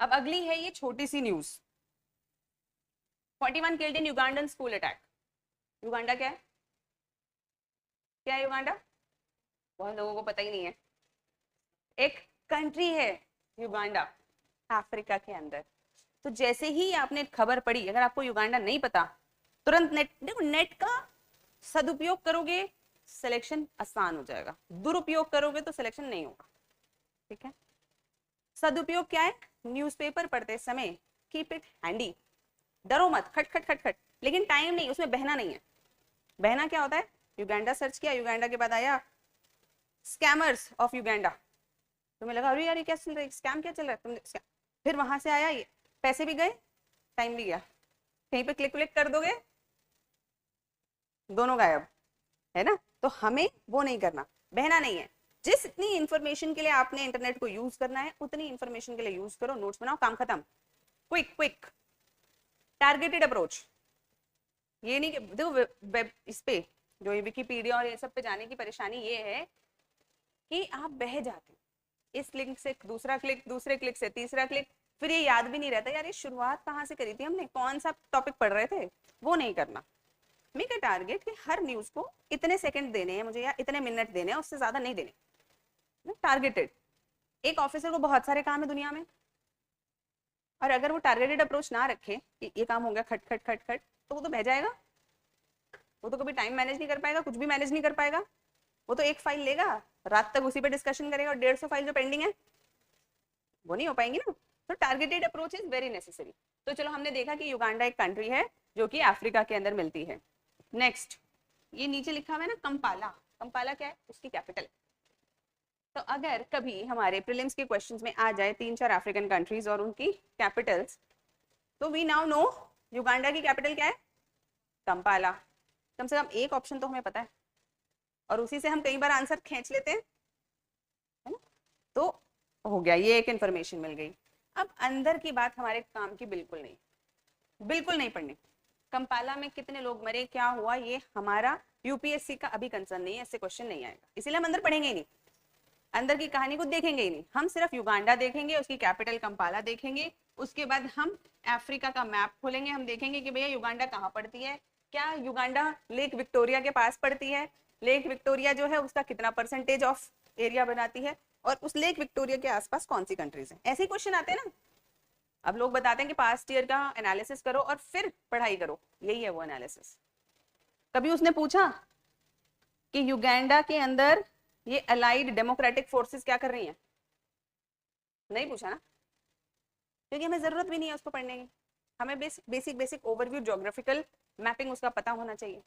अब अगली है ये छोटी सी news. 41 killed in Ugandan school attack. Uganda क्या है? क्या है युगांडा? बहुत लोगों को पता ही नहीं है। एक कंट्री है युगांडा, अफ्रीका के अंदर। तो जैसे ही आपने खबर पढ़ी, अगर आपको युगांडा नहीं पता, तुरंत नेट देखो, नेट का सदुपयोग करोगे सिलेक्शन आसान हो जाएगा, दुरुपयोग करोगे तो सिलेक्शन नहीं होगा। ठीक है, सदुपयोग क्या है? न्यूज़पेपर पढ़ते समय कीप इट हैंडी, डरो मत, खट खट खट खट, लेकिन टाइम नहीं, उसमें बहना नहीं है। बहना क्या होता है? युगांडा सर्च किया, युगांडा के बाद आया स्कैमर्स ऑफ युगांडा, तुम्हें लगा अरे यार ये क्या चल रहा है, स्कैम क्या चल रहा है, तुम फिर वहां से आया ये, पैसे भी गए, टाइम भी गया, कहीं पे क्लिक क्लिक कर दोगे दोनों गायब, है ना? तो हमें वो नहीं करना, बहना नहीं है। जितनी इंफॉर्मेशन के लिए आपने इंटरनेट को यूज करना है उतनी इंफॉर्मेशन के लिए यूज करो, नोट्स बनाओ, काम खत्म। Quick quick targeted approach. ये नहीं कि देखो वेब इस पे जो ये विकिपीडिया और ये सब पे जाने की परेशानी ये है कि आप बह जाते हो, इस लिंक से दूसरा क्लिक, दूसरे क्लिक से तीसरा क्लिक, फिर ये याद भी नहीं रहता यार ये शुरुआत कहाँ से करी थी हमने, कौन सा टॉपिक पढ़ रहे थे। वो नहीं करना। मेक अ टारगेट कि हर न्यूज को इतने सेकंड देने हैं मुझे या इतने मिनट देने हैं, उससे ज्यादा नहीं देने। टारगेटेड। एक ऑफिसर को बहुत सारे काम है दुनिया में, और अगर वो टारगेटेड अप्रोच ना रखे कि ये काम हो गया खट खट खट खट, तो वो तो बह जाएगा। वो तो कभी टाइम मैनेज नहीं कर पाएगा, कुछ भी मैनेज नहीं कर पाएगा। वो तो एक फाइल लेगा, रात तक उसी पे डिस्कशन करेगा, और 150 फाइल जो पेंडिंग है वो नहीं हो पाएंगी ना। तो targeted approach is very necessary. तो चलो हमने देखा कि युगांडा एक कंट्री है जो कि अफ्रीका के अंदर मिलती है। नेक्स्ट, ये नीचे लिखा हुआ है ना कंपाला। कंपाला क्या है? उसकी कैपिटल। तो अगर कभी हमारे प्रीलिम्स के क्वेश्चंस में आ जाए 3-4 अफ्रीकन कंट्रीज और उनकी कैपिटल्स, तो वी नाउ नो युगांडा की कैपिटल क्या है? कंपाला। कम से कम एक ऑप्शन तो हमें पता है, और उसी से हम कई बार आंसर खींच लेते हैं, है ना? तो हो गया, ये एक इन्फॉर्मेशन मिल गई। अब अंदर की बात हमारे काम की बिल्कुल नहीं, बिल्कुल नहीं पढ़नी। कंपाला में कितने लोग मरे, क्या हुआ, ये हमारा यूपीएससी का अभी कंसर्न नहीं है, इससे क्वेश्चन नहीं आएगा, इसीलिए हम अंदर पढ़ेंगे ही नहीं, अंदर की कहानी को देखेंगे ही नहीं। हम सिर्फ युगांडा देखेंगे, उसकी कैपिटल कंपाला देखेंगे, उसके बाद हम अफ्रीका का मैप खोलेंगे, हम देखेंगे कि भैया युगांडा कहाँ पड़ती है, क्या युगांडा लेक विक्टोरिया के पास पड़ती है, लेक विक्टोरिया जो है उसका कितना परसेंटेज ऑफ एरिया बनाती है, और उस लेक विक्टोरिया के आसपास कौन सी कंट्रीज हैं। ऐसे ही क्वेश्चन आते हैं ना। अब लोग बताते हैं कि पास्ट ईयर का एनालिसिस करो और फिर पढ़ाई करो, यही है वो एनालिसिस। कभी उसने पूछा कि युगांडा के अंदर ये अलाइड डेमोक्रेटिक फोर्सेस क्या कर रही हैं? नहीं पूछा ना, क्योंकि हमें जरूरत भी नहीं है उसको पढ़ने की। हमें basic basic overview geographical mapping उसका पता होना चाहिए।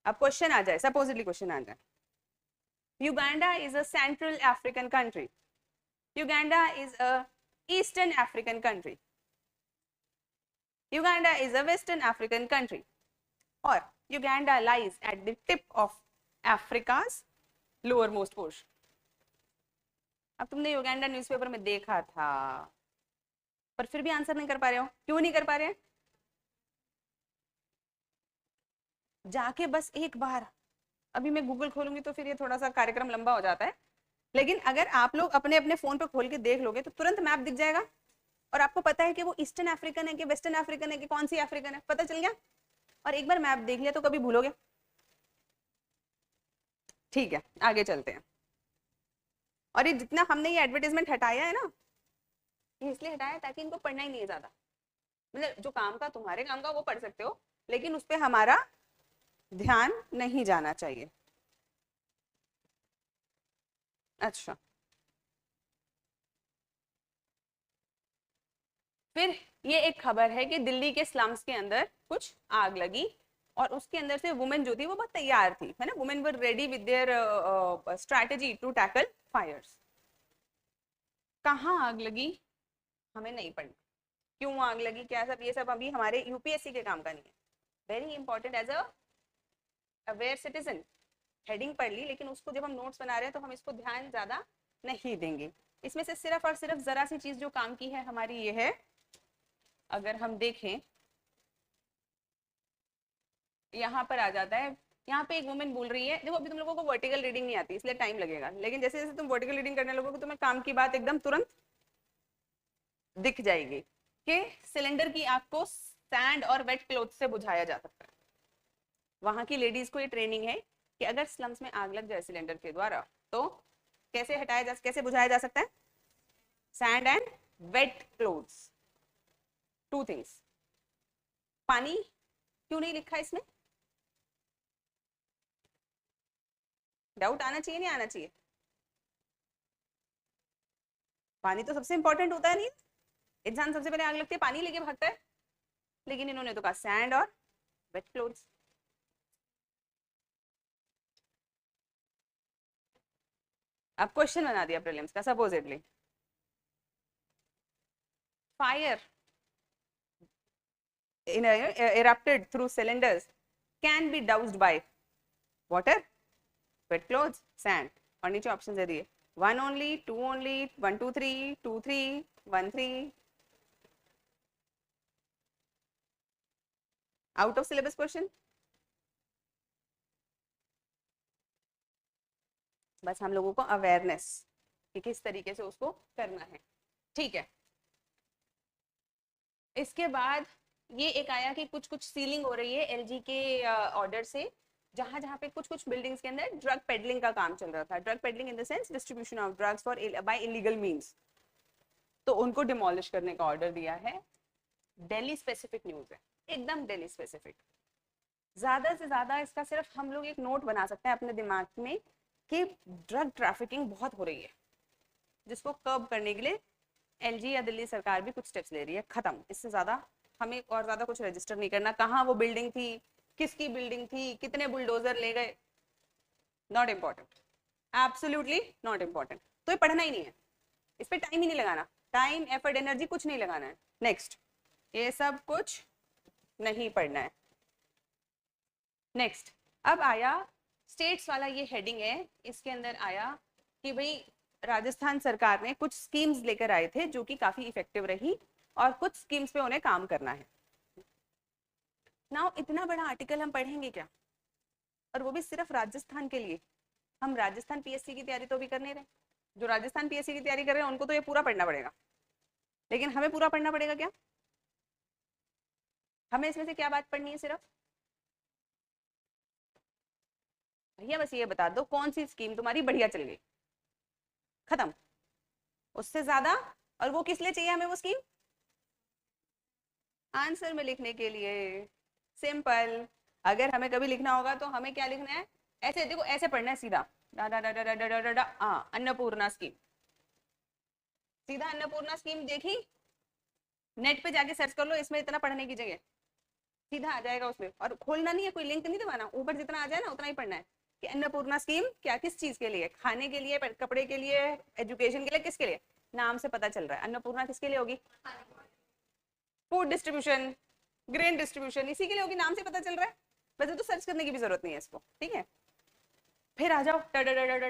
अब क्वेश्चन आ जाए, सपोजिटली क्वेश्चन आ जाए, Uganda is a central African country, Uganda is a eastern African country, Uganda is a western African country, और Uganda lies at the tip of Africa's lower most portion. अब तुमने Uganda newspaper में देखा था, पर फिर भी आंसर नहीं कर पा रहे हो, क्यों नहीं कर पा रहे हैं? जाके बस एक बार, अभी मैं गूगल खोलूंगी तो फिर ये थोड़ा सा कार्यक्रम लंबा हो जाता है, लेकिन अगर आप लोग अपने अपने फोन पे खोल के देख लोगे तो तुरंत मैप दिख जाएगा, और आपको पता है कि वो ईस्टर्न अफ्रीकन है कि वेस्टर्न अफ्रीकन है कि कौन सी अफ्रीकन है, पता चल गया। और एक बार मैप देख लिया तो कभी भूलोगे? ठीक है, आगे चलते हैं। और ये जितना हमने ये एडवर्टाइजमेंट हटाया है ना, ये इसलिए हटाया ताकि इनको पढ़ना ही नहीं है ज्यादा। मतलब जो काम का तुम्हारे काम का वो पढ़ सकते हो, लेकिन उस पर हमारा ध्यान नहीं जाना चाहिए। अच्छा, फिर ये एक खबर है कि दिल्ली के स्लम्स के अंदर कुछ आग लगी, और उसके अंदर से वुमेन जो थी वो बहुत तैयार थी, है ना, women were ready with their strategy to tackle fires. कहाँ आग लगी हमें नहीं पढ़ना, क्यों आग लगी, क्या सब, ये सब अभी हमारे यूपीएससी के काम का नहीं है। Very important as a aware citizen, heading पढ़ ली, लेकिन उसको जब हम नोट्स बना रहे हैं तो हम इसको ध्यान ज्यादा नहीं देंगे। इसमें से सिर्फ और सिर्फ जरा सी चीज जो काम की है हमारी ये है, अगर हम देखें यहाँ पर आ जाता है, यहाँ पे एक वुमेन बोल रही है, देखो अभी तुम लोगों को वर्टिकल रीडिंग नहीं आती इसलिए टाइम लगेगा, लेकिन जैसे जैसे तुम वर्टिकल रीडिंग करने लगोगे तुम्हें काम की बात एकदम तुरंत दिख जाएगी कि सिलेंडर की आग को सैंड और वेट क्लॉथ से बुझाया जा सकता है। वहां की लेडीज को ये ट्रेनिंग है कि अगर स्लम्स में आग लग जाए सिलेंडर के द्वारा तो कैसे बुझाया जा सकता है? Sand and wet clothes, two things. पानी क्यों नहीं लिखा इसमें? डाउट आना चाहिए नहीं आना चाहिए? पानी तो सबसे इंपॉर्टेंट होता है नहीं? इंसान सबसे पहले आग लगती है पानी लेके भागता है, लेकिन इन्होंने तो कहा सैंड और वेट क्लोथ्स। अब क्वेश्चन बना दिया प्रीलिम्स का। Supposedly fire erupted through cylinders can be doused by water, wet clothes, sand. और नीचे ऑप्शन दे दिए 1 only, 2 only, 1 2 3, 2 3, 1 3. Out of syllabus question. बस हम लोगों को अवेयरनेस कि किस तरीके से उसको करना है, ठीक है। इसके बाद ये एक आया कि कुछ कुछ सीलिंग हो रही है एलजी के ऑर्डर से, जहां जहां पे कुछ कुछ बिल्डिंग्स के अंदर ड्रग पेडलिंग का काम चल रहा था। Drug peddling in the sense distribution of drugs for by illegal means, तो उनको डिमोलिश करने का ऑर्डर दिया है। दिल्ली स्पेसिफिक न्यूज है, एकदम दिल्ली स्पेसिफिक। ज्यादा से ज्यादा इसका सिर्फ हम लोग एक नोट बना सकते हैं अपने दिमाग में कि ड्रग ट्रैफिकिंग बहुत हो रही है, जिसको कर्ब करने के लिए एलजी या दिल्ली सरकार भी कुछ स्टेप्स ले रही है। खत्म, इससे ज्यादा हमें और ज्यादा कुछ रजिस्टर नहीं करना। कहाँ वो बिल्डिंग थी, किसकी बिल्डिंग थी, कितने बुलडोजर ले गए, not important, absolutely not important. तो ये पढ़ना ही नहीं है, इस पर टाइम ही नहीं लगाना, टाइम एफर्ट एनर्जी कुछ नहीं लगाना है। नेक्स्ट, ये सब कुछ नहीं पढ़ना है। नेक्स्ट, अब आया स्टेट्स वाला ये हेडिंग है, इसके अंदर आया कि भाई राजस्थान सरकार ने कुछ स्कीम्स लेकर आए थे जो कि काफी इफेक्टिव रही और कुछ स्कीम्स पे उन्हें काम करना है। नाउ इतना बड़ा आर्टिकल हम पढ़ेंगे क्या, और वो भी सिर्फ राजस्थान के लिए। हम राजस्थान पीएससी की तैयारी तो भी कर नहीं रहे, जो राजस्थान पीएससी की तैयारी कर रहे हैं उनको तो ये पूरा पढ़ना पड़ेगा, लेकिन हमें पूरा पढ़ना पड़ेगा क्या? हमें इसमें से क्या बात पढ़नी है? सिर्फ भैया बस ये बता दो कौन सी स्कीम तुम्हारी बढ़िया चल गई, खत्म, उससे ज्यादा। और वो किस लिए चाहिए हमें वो स्कीम? आंसर में लिखने के लिए, सिंपल। अगर हमें कभी लिखना होगा तो हमें क्या लिखना है? ऐसे देखो, ऐसे पढ़ना है सीधा, डा डा डा डा डा डा डा डा, हाँ, अन्नपूर्णा स्कीम। सीधा अन्नपूर्णा स्कीम देखी, नेट पे जाके सर्च कर लो, इसमें इतना पढ़ने की जगह सीधा आ जाएगा उसमें। और खोलना नहीं है, कोई लिंक नहीं दबाना, ऊपर जितना आ जाए ना उतना ही पढ़ना है कि अन्नपूर्णा स्कीम क्या, किस चीज के लिए, खाने के लिए, कपड़े के लिए, एजुकेशन के लिए, किसके लिए? नाम से पता चल रहा है अन्नपूर्णा किसके लिए होगी? फूड डिस्ट्रीब्यूशन, ग्रेन डिस्ट्रीब्यूशन, इसी के लिए होगी, नाम से पता चल रहा है। वैसे तो सर्च करने की भी जरूरत नहीं है इसको, ठीक है। फिर आ जाओ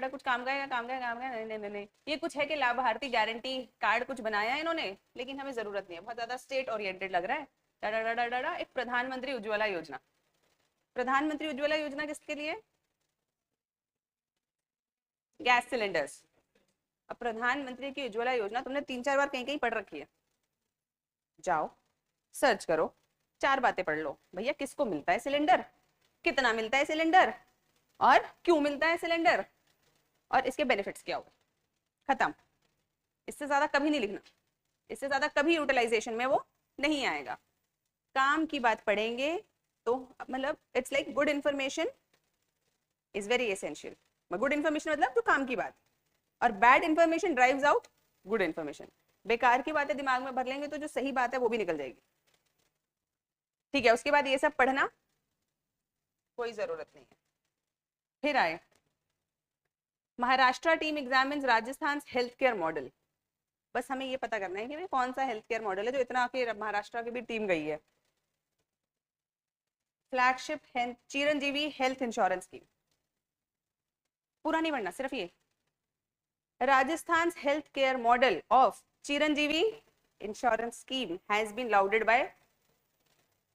कुछ काम का है, काम का है, काम का है, नहीं नहीं नहीं नहीं, ये कुछ है कि लाभार्थी गारंटी कार्ड कुछ बनाया है इन्होंने, लेकिन हमें जरूरत नहीं है, बहुत ज्यादा स्टेट ओरिएंटेड लग रहा है। एक प्रधानमंत्री उज्ज्वला योजना। प्रधानमंत्री उज्ज्वला योजना किसके लिए? Gas cylinders. अब प्रधानमंत्री की उज्ज्वला योजना तुमने 3 4 बार कहीं कहीं पढ़ रखी है, जाओ सर्च करो, 4 बातें पढ़ लो भैया, किसको मिलता है सिलेंडर, कितना मिलता है सिलेंडर, और क्यों मिलता है सिलेंडर, और इसके बेनिफिट्स क्या हो। खत्म, इससे ज्यादा कभी नहीं लिखना, इससे ज्यादा कभी यूटिलाइजेशन में वो नहीं आएगा। काम की बात पढ़ेंगे तो मतलब it's like good information is very essential. Good information मतलब जो काम की बात, और bad information drives out good information. बेकार की बातें दिमाग में भर लेंगे तो जो सही बात है वो भी निकल जाएगी, ठीक है। उसके बाद ये सब पढ़ना कोई जरूरत नहीं है। फिर आए Maharashtra team examines Rajasthan health care model. बस हमें ये पता करना है कि कौन सा हेल्थ केयर मॉडल है जो इतना के महाराष्ट्र की भी टीम गई है। Flagship Chiranjeevi health insurance scheme, पूरा नहीं पढ़ना, सिर्फ ये Rajasthan's healthcare model of Chiranjeevi insurance scheme has been lauded by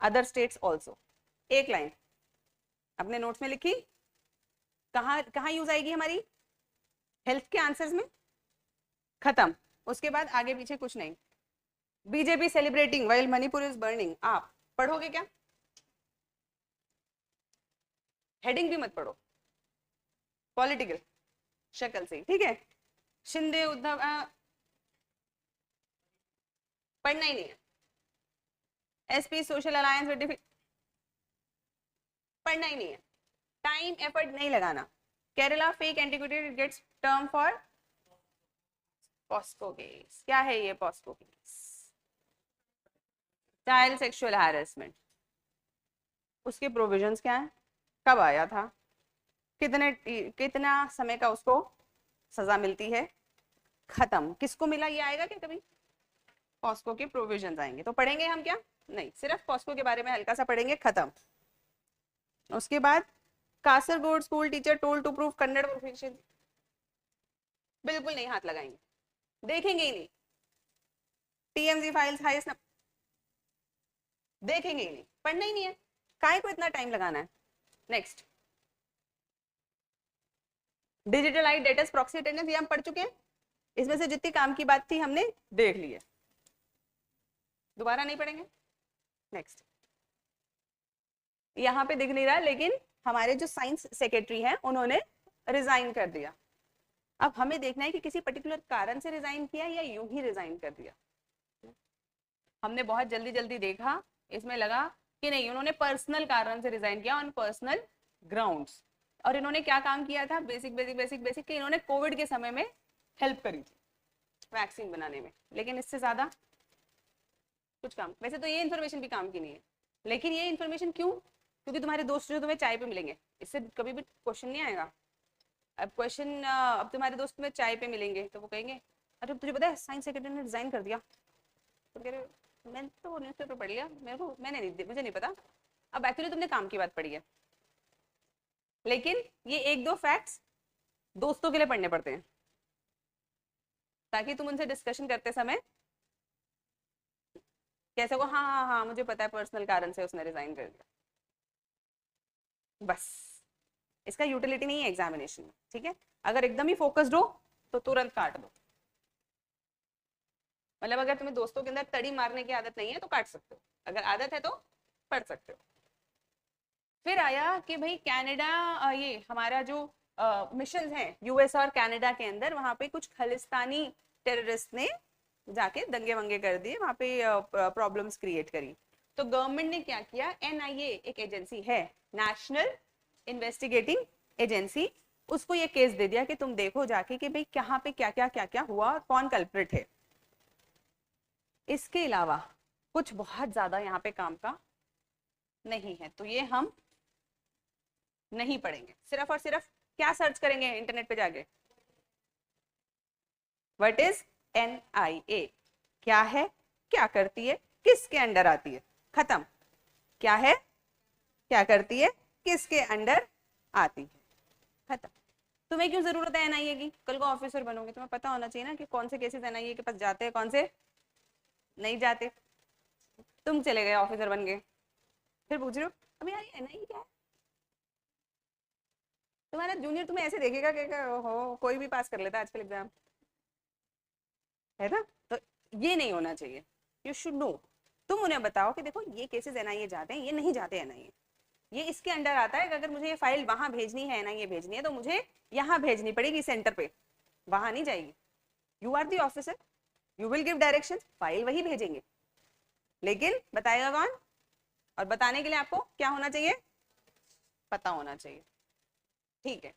other states also. एक लाइन अपने नोट्स में लिखी, कहाँ कहाँ यूज आएगी हमारी? हेल्थ के आंसर्स में, खत्म। उसके बाद आगे पीछे कुछ नहीं। BJP celebrating while Manipur is burning, आप पढ़ोगे क्या? हेडिंग भी मत पढ़ो, पॉलिटिकल शक्ल से, ठीक है। शिंदे उद्धव पढ़ना ही नहीं है। एसपी सोशल अलायंस विद, पढ़ना ही नहीं है, टाइम एफर्ट नहीं लगाना। Kerala fake antiquity gets term for POCSO case. क्या है ये POCSO case? Child sexual harassment. उसके प्रोविजंस क्या है, कब आया था, कितना समय का उसको सजा मिलती है, खत्म। किसको मिला ये आएगा क्या कभी? पॉस्को के प्रोविजंस आएंगे तो पढ़ेंगे हम क्या? नहीं, सिर्फ पॉस्को के बारे में हल्का सा पढ़ेंगे, खत्म। उसके बाद Kasaragod school teacher told to prove Kannada proficiency, बिल्कुल नहीं हाथ लगाएंगे, देखेंगे ही नहीं। टीएमजी फाइल्स हाईएस्ट, देखेंगे ही नहीं, पढ़ना ही नहीं है, काय को इतना टाइम लगाना है। नेक्स्ट, डिजिटल आई डेटस प्रॉक्सी अटेंडेंस, ये हम पढ़ चुके हैं। इसमें से जितनी काम की बात थी हमने देख ली है, दोबारा नहीं पढ़ेंगे। नेक्स्ट, यहाँ पे दिख नहीं रहा लेकिन हमारे जो साइंस सेक्रेटरी हैं उन्होंने रिजाइन कर दिया। अब हमें देखना है कि किसी पर्टिकुलर कारण से रिजाइन किया या यूं ही रिजाइन कर दिया। हमने बहुत जल्दी जल्दी देखा, इसमें लगा कि नहीं, उन्होंने पर्सनल कारण से रिजाइन किया, ऑन पर्सनल ग्राउंड्स। और इन्होंने क्या काम किया था, बेसिक बेसिक बेसिक बेसिक कि इन्होंने कोविड के समय में हेल्प करी थी वैक्सीन बनाने में, लेकिन इससे ज्यादा कुछ काम, वैसे तो ये इन्फॉर्मेशन भी काम की नहीं है, लेकिन ये इन्फॉर्मेशन क्यों? क्योंकि तुम्हारे दोस्त जो तुम्हें चाय पे मिलेंगे, इससे कभी भी क्वेश्चन नहीं आएगा। अब क्वेश्चन, अब तुम्हारे दोस्त तुम्हें चाय पे मिलेंगे तो वो कहेंगे अरे तुझे पता है साइंस सेक्रेटरी ने रिजाइन कर दिया, तो कह रहे मैंने तो न्यूज़पेपर पढ़ लिया, मुझे नहीं पता। अब एक्चुअली तुमने काम की बात पढ़ी है, लेकिन ये एक दो फैक्ट्स दोस्तों के लिए पढ़ने पड़ते हैं ताकि तुम उनसे डिस्कशन करते समय कैसे को हाँ हाँ हाँ मुझे पता है पर्सनल कारण से उसने रिजाइन कर दिया, बस। इसका यूटिलिटी नहीं है एग्जामिनेशन में, ठीक है। अगर एकदम ही फोकस्ड हो तो तुरंत काट दो, मतलब अगर तुम्हें दोस्तों के अंदर तड़ी मारने की आदत नहीं है तो काट सकते हो, अगर आदत है तो पढ़ सकते हो। फिर आया कि भाई कनाडा, ये हमारा जो मिशन है यूएस और कनाडा के अंदर, वहां पे कुछ खालिस्तानी टेररिस्ट ने जाके दंगे वंगे कर दिए, वहां पे प्रॉब्लम्स क्रिएट करी। तो गवर्नमेंट ने क्या किया, एनआईए एक एजेंसी है, नेशनल इन्वेस्टिगेटिंग एजेंसी, उसको ये केस दे दिया कि तुम देखो जाके कि भाई कहाँ पे क्या क्या क्या क्या हुआ और कौन कल्प्रिट है। इसके अलावा कुछ बहुत ज्यादा यहाँ पे काम का नहीं है, तो ये हम नहीं पढ़ेंगे। सिर्फ और सिर्फ क्या सर्च करेंगे इंटरनेट पे जाके, व्हाट इज एनआईए, क्या है, क्या करती है, किसके अंडर आती है, खत्म। क्या है, क्या करती है, किसके अंडर आती है, खत्म। तुम्हें क्यों जरूरत है एनआईए की? कल को ऑफिसर बनोगे, तुम्हें पता होना चाहिए ना कि कौन से केसेस एनआईए के पास जाते हैं, कौन से नहीं जाते। तुम चले गए ऑफिसर बन गए, फिर पूछ रहे हो अभी यार एनआईए क्या है? तुम्हारा जूनियर तुम्हें ऐसे देखेगा कि हो कोई भी पास कर लेता है आजकल एग्जाम, है ना। तो ये नहीं होना चाहिए, यू शुड नो। तुम उन्हें बताओ कि देखो ये केसेस एनआईए जाते हैं, ये नहीं जाते एनआईए, ये इसके अंडर आता है। अगर मुझे ये फाइल वहां भेजनी है, एनआईए भेजनी है, तो मुझे यहाँ भेजनी पड़ेगी सेंटर पे, वहां नहीं जाएगी। You are the officer, you will give direction, file वही भेजेंगे, लेकिन बताएगा कौन? और बताने के लिए आपको क्या होना चाहिए, पता होना चाहिए, ठीक है।